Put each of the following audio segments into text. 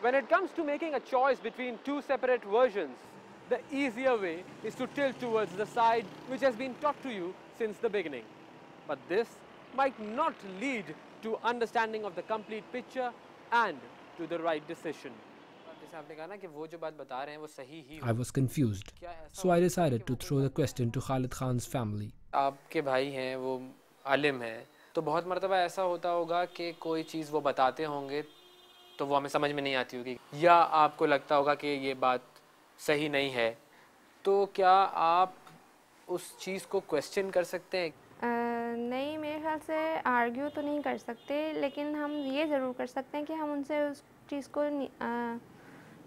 When it comes to making a choice between two separate versions, the easier way is to tilt towards the side which has been taught to you since the beginning. But this might not lead to understanding of the complete picture and to the right decision. I was confused, so I decided to throw the question to Khalid Khan's family. आपके भाई हैं, वो आलिम हैं, तो बहुत मर्तबा ऐसा होता होगा कि कोई चीज़ वो बताते होंगे तो वो हमें समझ में नहीं आती होगी, या आपको लगता होगा कि ये बात सही नहीं है, तो क्या आप उस चीज़ को क्वेश्चन कर सकते हैं? नहीं, मेरे ख्याल से आर्ग्यू तो नहीं कर सकते, लेकिन हम ये ज़रूर कर सकते हैं कि हम उनसे उस चीज़ को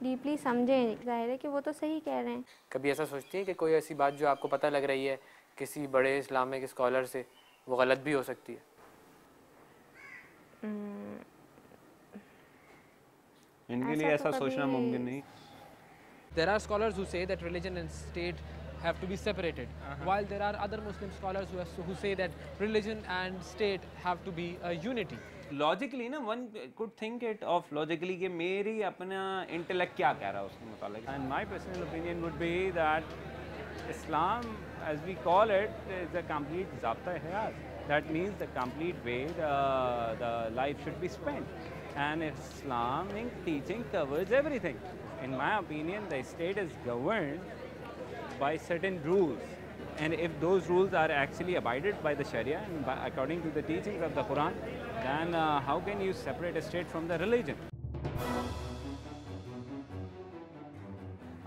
डीपली समझें। ज़ाहिर है कि वो तो सही कह रहे हैं। कभी ऐसा सोचती हैं कि कोई ऐसी बात जो आपको पता लग रही है किसी बड़े इस्लामिक स्कॉलर से, वो गलत भी हो सकती है? इनके लिए ऐसा सोचना मुमकिन नहीं। There are scholars who say that religion and state have to be separated, while there are other Muslim scholars who say that religion and state have to be a unity. Logically ना, one could think it of logically कि मेरी अपना intellect क्या कह रहा है उसके मुतालिक. And my personal opinion would be that Islam, as we call it, is a complete ज़ाब्ता hayat. That means the complete way the life should be spent. And Islamic teaching covers everything. In my opinion, the state is governed by certain rules, and if those rules are actually abided by the Sharia and according to the teachings of the Quran, then how can you separate a state from the religion?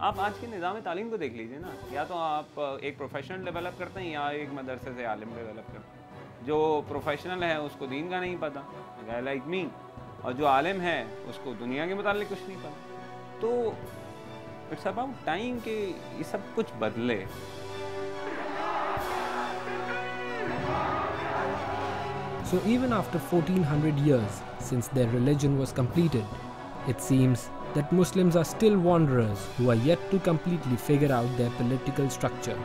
आप आज के निज़ाम तालीम को देख लीजिए ना, या तो आप एक प्रोफेशनल डेवलप करते हैं या एक मदरसे से आलिम डेवलप करते हैं। जो प्रोफेशनल है उसको दीन का नहीं पता, लाइक मी, और जो आलिम है उसको दुनिया के मुतालिक कुछ नहीं पता। तो इट्स अबाउट टाइम कि ये सब कुछ बदले। So even after 1400 years since their religion was completed, it seems that Muslims are still wanderers who are yet to completely figure out their political structure.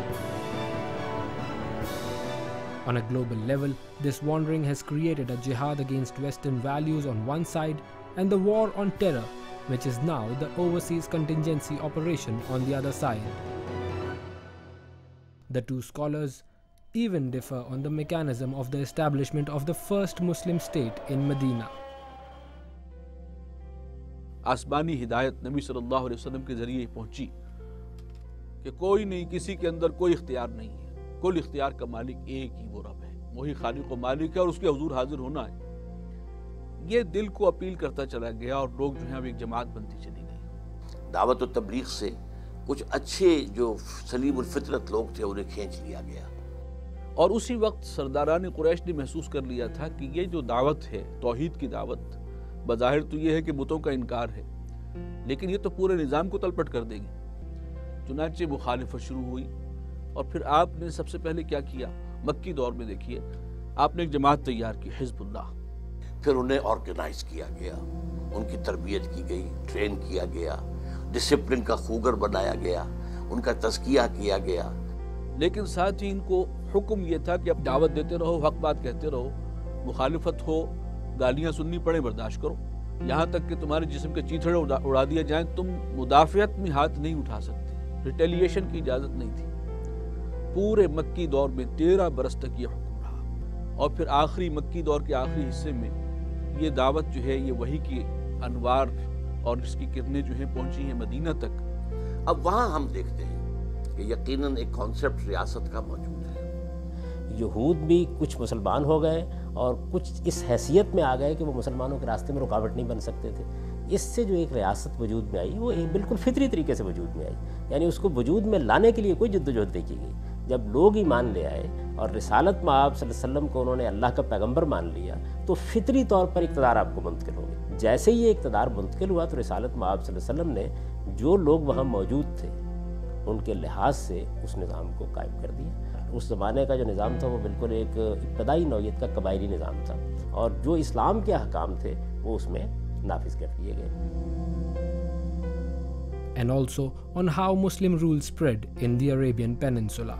On a global level, this wandering has created a jihad against Western values on one side and the war on terror, which is now the overseas contingency operation on the other side. The two scholars even differ on the mechanism of the establishment of the first Muslim state in Medina. आसमानी हिदायत नबी सल्लल्लाहु अलैहि वसल्लम के जरिए पहुंची कि कोई नहीं, किसी के अंदर कोई इख्तियार नहीं है, कुल इख्तियार का मालिक एक ही वो रब है, वही खालिक व मालिक है और उसके हुजूर हाजिर होना है। ये दिल को अपील करता चला गया और लोग जो हैं अब एक जमात बनती चली गई। दावत और तबलीग से कुछ अच्छे जो सलीमुल फितरत लोग थे उन्हें खींच लिया गया, और उसी वक्त सरदारान कुरैश ने महसूस कर लिया था कि ये जो दावत है, तौहीद की दावत, बज़ाहिर तो ये है कि बुतों का इनकार है, लेकिन ये तो पूरे निज़ाम को तलपट कर देगी। चुनांचे मुखालिफत शुरू हुई और फिर आपने सबसे पहले क्या किया, मक्की दौर में देखिए, आपने एक जमात तैयार की, हिज़्बुल्लाह। फिर उन्हें ऑर्गेनाइज किया गया, उनकी तरबियत की गई, ट्रेन किया गया, डिसिप्लिन का खूगर बनाया गया, उनका तज़किया किया गया। लेकिन साथ ही इनको हुक्म ये था कि अब दावत देते रहो, हक बात कहते रहो, मुखालिफत हो, गालियाँ सुननी पड़े बर्दाश्त करो, यहाँ तक कि तुम्हारे जिस्म के चीथड़े उड़ा दिया जाएं, तुम मुदाफ़ियत में हाथ नहीं उठा सकते, रिटेलिएशन की इजाज़त नहीं थी। पूरे मक्की दौर में 13 बरस तक ये हुक्म रहा, और फिर आखिरी मक्की दौर के आखिरी हिस्से में ये दावत जो है, ये वही की अनवार और इसकी किरणें जो हैं पहुँची हैं मदीना तक। अब वहाँ हम देखते हैं कि यकीनन एक कॉन्सेप्ट रियासत का मौजूद है। यहूद भी कुछ मुसलमान हो गए और कुछ इस हैसियत में आ गए कि वो मुसलमानों के रास्ते में रुकावट नहीं बन सकते थे। इससे जो एक रियासत वजूद में आई, वो एक बिल्कुल फितरी तरीके से वजूद में आई, यानी उसको वजूद में लाने के लिए कोई जद्दोजहद देखी गई। जब लोग ईमान ले आए और रिसालत में आप सल्लल्लाहु अलैहि वसल्लम को उन्होंने अल्लाह का पैगंबर मान लिया, तो फितरी तौर पर इक़्तिदार आपको मुंतकिल हो गया। जैसे ही ये इक़्तिदार मुंतकिल हुआ तो रिसालत में आप सल्लल्लाहु अलैहि वसल्लम ने जो लोग वहाँ मौजूद थे उनके लिहाज से उस निज़ाम को कायम कर दिया। उस ज़माने का जो निज़ाम था वो बिल्कुल एक इब्तदाई नौइयत का कबायली निज़ाम था, और जो इस्लाम के अहकाम थे वो उसमें नाफिज कर दिए गए। And also on how Muslim rule spread in the Arabian Peninsula.